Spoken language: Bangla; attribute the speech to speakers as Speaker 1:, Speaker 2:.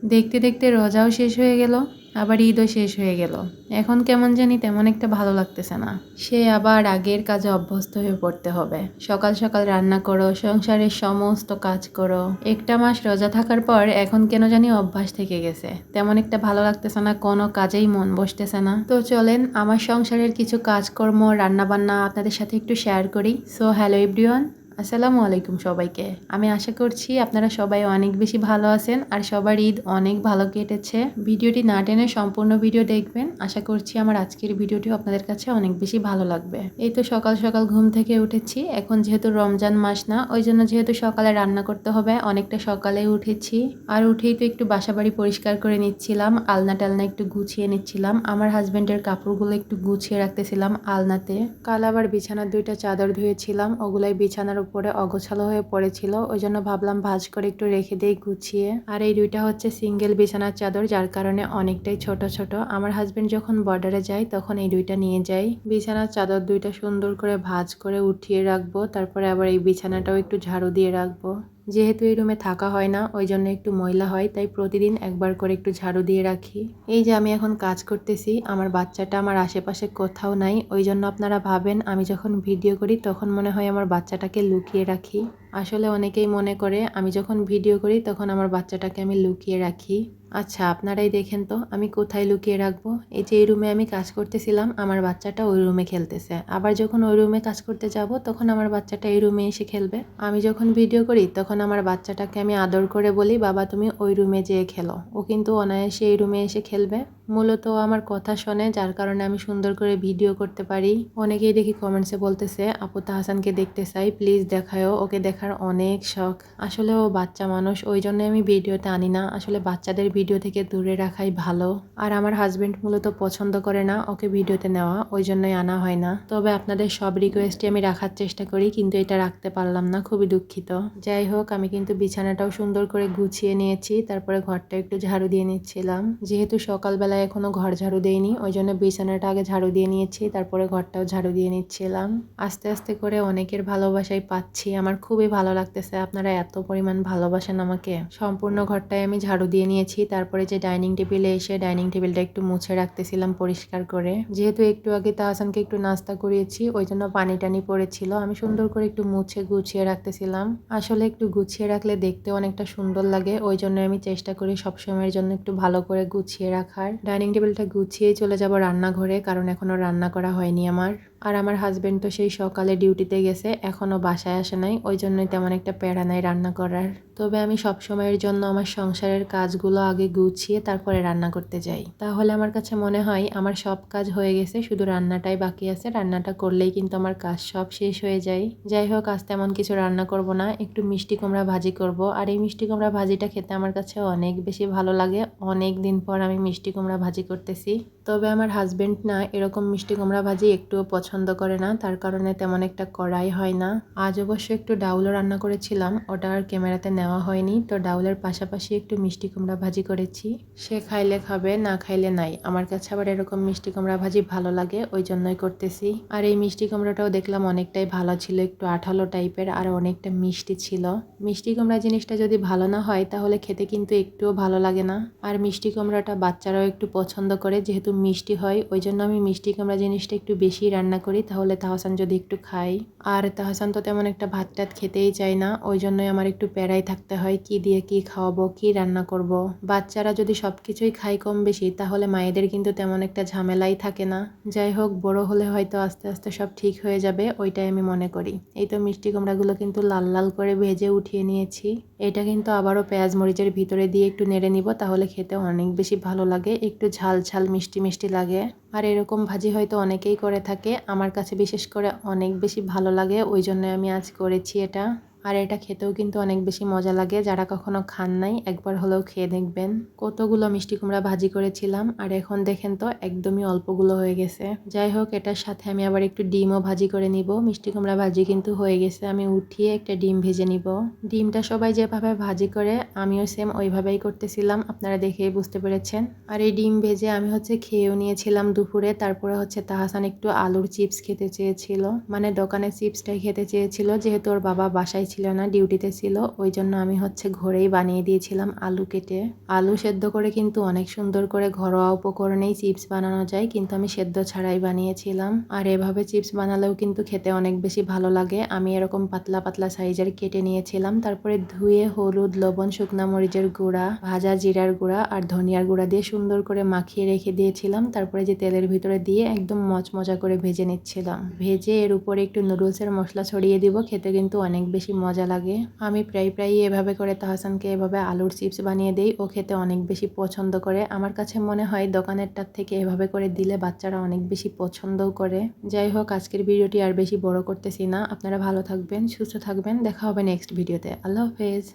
Speaker 1: দেখতে দেখতে রোজাও শেষ হয়ে গেল, আবার ঈদও শেষ হয়ে গেল। এখন কেমন জানি তেমন একটা ভালো লাগতেছে না। সে আবার আগের কাজে অভ্যস্ত হয়ে পড়তে হবে। সকাল সকাল রান্না করো, সংসারের সমস্ত কাজ করো। একটা মাস রোজা থাকার পর এখন কেন জানি অভ্যাস থেকে গেছে। তেমন একটা ভালো লাগতেছে না, কোনো কাজেই মন বসতেছে না। তো চলেন আমার সংসারের কিছু কাজকর্ম, রান্নাবান্না আপনাদের সাথে একটু শেয়ার করি। সো হ্যালো এভরিওয়ান, আসসালামু আলাইকুম সবাইকে। আমি আশা করছি আপনারা সবাই অনেক বেশি ভালো আছেন আর সবার ঈদ অনেক ভালো কেটেছে। ভিডিওটি না টেনে সম্পূর্ণ ভিডিও দেখবেন। আশা করছি আমার আজকের ভিডিওটিও আপনাদের কাছে অনেক বেশি ভালো লাগবে। এই তো সকাল সকাল ঘুম থেকে উঠেছি। এখন যেহেতু রমজান মাস না, ওই জন্য যেহেতু সকালে রান্না করতে হবে, অনেকটা সকালে উঠেছি। আর উঠেই তো একটু বাসাবাড়ি পরিষ্কার করে নিচ্ছিলাম, আলনা টালনা একটু গুছিয়ে নিচ্ছিলাম। আমার হাজবেন্ডের কাপড়গুলো একটু গুছিয়ে রাখতেছিলাম আলনাতে। কাল আবার বিছানার 2টা চাদর ধুয়েছিলাম, ওগুলাই বিছানার উপরে অগোছালো হয়ে পড়েছিল, ওই জন্য ভাবলাম ভাঁজ করে একটু রেখে দেই গুছিয়ে। আর এই 2টা হচ্ছে সিঙ্গেল বিছানার চাদর, যার কারণে অনেকটাই ছোট ছোট। আমার হাজবেন্ড যখন বর্ডারে যায় তখন এই 2টা নিয়ে যায়। বিছানার চাদর 2টা সুন্দর করে ভাঁজ করে উঠিয়ে রাখবো, তারপরে আবার এই বিছানাটাও একটু ঝাড়ু দিয়ে রাখবো। যেহেতু এই রুমে থাকা হয় না, ওই জন্য একটু ময়লা হয়, তাই প্রতিদিন একবার করে একটু ঝাড়ু দিয়ে রাখি। এই যে আমি এখন কাজ করতেছি, আমার বাচ্চাটা আমার আশেপাশে কোথাও নাই, ওই জন্য আপনারা ভাবেন আমি যখন ভিডিও করি তখন মনে হয় আমার বাচ্চাটাকে লুকিয়ে রাখি। আসলে অনেকেই মনে করে আমি যখন ভিডিও করি তখন আমার বাচ্চাটাকে আমি লুকিয়ে রাখি। আচ্ছা আপনারাই দেখেন তো আমি কোথায় লুকিয়ে রাখবো। এই যে এই রুমে আমি কাজ করতেছিলাম, আমার বাচ্চাটা ওই রুমে খেলতেছে। আবার যখন ওই রুমে কাজ করতে যাব তখন আমার বাচ্চাটা এই রুমে এসে খেলবে। আমি যখন ভিডিও করি তখন আমার বাচ্চাটাকে আমি আদর করে বলি, বাবা তুমি ওই রুমে যেয়ে খেলো। ও কিন্তু অনায়াসে এই রুমে এসে খেলবে। মূলত আমার কথা শোনে, যার কারণে আমি সুন্দর করে ভিডিও করতে পারি। অনেকেই দেখি কমেন্টসে বলতেছে আপু তাহসানকে দেখতে চাই, প্লিজ দেখায়ও, ওকে দেখার অনেক শখ। আসলে ও বাচ্চা মানুষ, ওই জন্য আমি ভিডিওতে আনি না। আসলে বাচ্চাদের ভিডিও থেকে দূরে রাখাই ভালো। আর আমার হাজবেন্ড মূলত পছন্দ করে না ওকে ভিডিওতে নেওয়া, ওই জন্যই আনা হয় না। তবে আপনাদের সব রিকোয়েস্টই আমি রাখার চেষ্টা করি, কিন্তু এটা রাখতে পারলাম না, খুবই দুঃখিত। যাই হোক আমি কিন্তু বিছানাটাও সুন্দর করে গুছিয়ে নিয়েছি, তারপরে ঘরটা একটু ঝাড়ু দিয়ে নিচ্ছিলাম। যেহেতু সকালবেলায় এখনো ঘর ঝাড়ু দেইনি, ওই জন্য বিছানাটা আগে ঝাড়ু দিয়ে নিয়েছি, তারপরে ঘরটাও ঝাড়ু দিয়ে নিচ্ছিলাম। আস্তে আস্তে করে অনেকের ভালোবাসাই পাচ্ছি, আমার খুবই ভালো লাগতেছে। আপনারা এত পরিমাণ ভালোবাসেন আমাকে। সম্পূর্ণ ঘরটাই আমি ঝাড়ু দিয়ে নিয়েছি, তারপরে যে ডাইনিং টেবিলে এসে ডাইনিং টেবিলটা একটু মুছে রাখতেছিলাম পরিষ্কার করে। যেহেতু একটু আগে তাহসানকে একটু নাস্তা করিয়েছি, ওই জন্য পানি টানি পড়েছিল, আমি সুন্দর করে একটু মুছে গুছিয়ে রাখতেছিলাম। আসলে একটু গুছিয়ে রাখলে দেখতে অনেকটা সুন্দর লাগে, ওই জন্য আমি চেষ্টা করি সবসময়ের জন্য একটু ভালো করে গুছিয়ে রাখার। ডাইনিং টেবিলটা গুছিয়েই চলে যাব রান্নাঘরে, কারণ এখনো রান্না করা হয়নি আমার। আর আমার হাজবেন্ড তো সেই সকালে ডিউটিতে গেছে, এখনো বাসায় আসে নাই, ওই জন্যই তেমন একটা প্যারা নাই রান্না করার। তবে আমি সব সময়ের জন্য আমার সংসারের কাজগুলো আগে গুছিয়ে তারপরে রান্না করতে যাই, তাহলে আমার কাছে মনে হয় আমার সব কাজ হয়ে গেছে, শুধু রান্নাটাই বাকি আছে। রান্নাটা করলেই কিন্তু আমার কাজ সব শেষ হয়ে যায়। যাই হোক আজ তেমন কিছু রান্না করব না, একটু মিষ্টি কুমড়া ভাজি করব। আর এই মিষ্টি কুমড়া ভাজিটা খেতে আমার কাছে অনেক বেশি ভালো লাগে। অনেক দিন পর আমি মিষ্টি কুমড়া ভাজি করতেছি। তবে আমার হাজবেন্ড না এরকম মিষ্টি কুমড়া ভাজি একটুও পছন্দ করে না, তার কারণে তেমন একটা করাই হয় না। আজ অবশ্য একটু ডাউলও রান্না করেছিলাম, ওটা আর ক্যামেরাতে নেওয়া হয়নি, তো ডাউলের পাশাপাশি একটু মিষ্টি কুমড়া ভাজি করেছি। সে খাইলে খাবে, না খাইলে নাই। আমার কাছে আবার এরকম মিষ্টি কুমড়া ভাজি ভালো লাগে, ওই জন্যই করতেছি। আর এই মিষ্টি কুমড়াটাও দেখলাম অনেকটাই ভালো ছিল, একটু আঠালো টাইপের আর অনেকটা মিষ্টি ছিল। মিষ্টি কুমড়া জিনিসটা যদি ভালো না হয় তাহলে খেতে কিন্তু একটুও ভালো লাগে না। আর মিষ্টি কুমড়াটা বাচ্চারাও একটু পছন্দ করে, যেহেতু মিষ্টি হয়, ওই জন্য আমি মিষ্টি কুমড়া জিনিসটা একটু বেশি রান্না করি, তাহলে তাহসান যদি একটু খাই। আর তাহসান তো তেমন একটা ভাত টাত খেতেই চায় না, ওই জন্যই আমার একটু প্যারাই থাকতে হয় কি দিয়ে কি খাওয়াবো, কি রান্না করব। বাচ্চারা যদি সবকিছুই খায় কম বেশি, তাহলে মায়েদের কিন্তু তেমন একটা ঝামেলাই থাকে না। যাই হোক বড় হলে হয়তো আস্তে আস্তে সব ঠিক হয়ে যাবে, ওইটাই আমি মনে করি। এই তো মিষ্টি কুমড়াগুলো কিন্তু লাল লাল করে ভেজে উঠিয়ে নিয়েছি। এটা কিন্তু আবারও পেঁয়াজ মরিচের ভিতরে দিয়ে একটু নেড়ে নিব, তাহলে খেতে অনেক বেশি ভালো লাগে, একটু ঝাল ঝাল মিষ্টি মিষ্টি লাগে। আর এরকম ভাজি হয়তো অনেকেই করে থাকে, আমার কাছে বিশেষ করে অনেক বেশি ভালো লাগে, ওই জন্য আমি আজ করেছি এটা। আর এটা খেতেও কিন্তু অনেক বেশি মজা লাগে, যারা কখনো খান নাই একবার হলেও খেয়ে দেখবেন। কতগুলো মিষ্টি কুমড়া ভাজি করেছিলাম, আর এখন দেখেন তো একদমই অল্পগুলো হয়ে গেছে। যাই হোক এটার সাথে আমি আবার একটু ডিমও ভাজি করে নিব। মিষ্টি কুমড়া ভাজি কিন্তু হয়ে গেছে, আমি উঠিয়ে একটা ডিম ভেজে নিব। ডিমটা সবাই যেভাবে ভাজি করে আমিও সেম ওইভাবেই করতেছিলাম, আপনারা দেখেই বুঝতে পেরেছেন। আর এই ডিম ভেজে আমি হচ্ছে খেয়েও নিয়েছিলাম দুপুরে। তারপরে হচ্ছে তাহসান একটু আলুর চিপস খেতে চেয়েছিল, মানে দোকানের চিপসটাই খেতে চেয়েছিল, যেহেতু ওর বাবা বাসায় ছিল না, ডিউটিতে ছিল। ওই জন্য আমি হচ্ছে ঘরেই বানিয়ে দিয়েছিলাম আলু কেটে। আলু সেদ্ধ করে কিন্তু অনেক সুন্দর করে ঘরোয়া উপকরণেই চিপস বানানো যায়, কিন্তু আমি সেদ্ধ ছাড়াই বানিয়েছিলাম। আর এভাবে চিপস বানালেও কিন্তু খেতে অনেক বেশি ভালো লাগে। আমি এরকম পাতলা পাতলা সাইজের কেটে নিয়েছিলাম, তারপরে ধুয়ে হলুদ, লবণ, শুকনা মরিচের গুঁড়া, ভাজা জিরার গুঁড়া আর ধনিয়ার গুঁড়া দিয়ে সুন্দর করে মাখিয়ে রেখে দিয়েছিলাম। তারপরে যে তেলের ভিতরে দিয়ে একদম মচমচা করে ভেজে নিচ্ছিলাম। ভেজে এর উপরে একটু নুডলসের মশলা ছড়িয়ে দিব, খেতে কিন্তু অনেক বেশি মজা লাগে। আমি প্রায়ই এভাবে করে তাহসানকে এভাবে আলুর চিপস বানিয়ে দেই, ও খেতে অনেক বেশি পছন্দ করে। আমার কাছে মনে হয় দোকানেরটার থেকে এভাবে করে দিলে বাচ্চারা অনেক বেশি পছন্দও করে। যাই হোক, আজকের ভিডিওটি আর বেশি বড় করতেছি না। আপনারা ভালো থাকবেন, সুস্থ থাকবেন, দেখা হবে নেক্সট ভিডিওতে। আল্লাহ হাফেজ।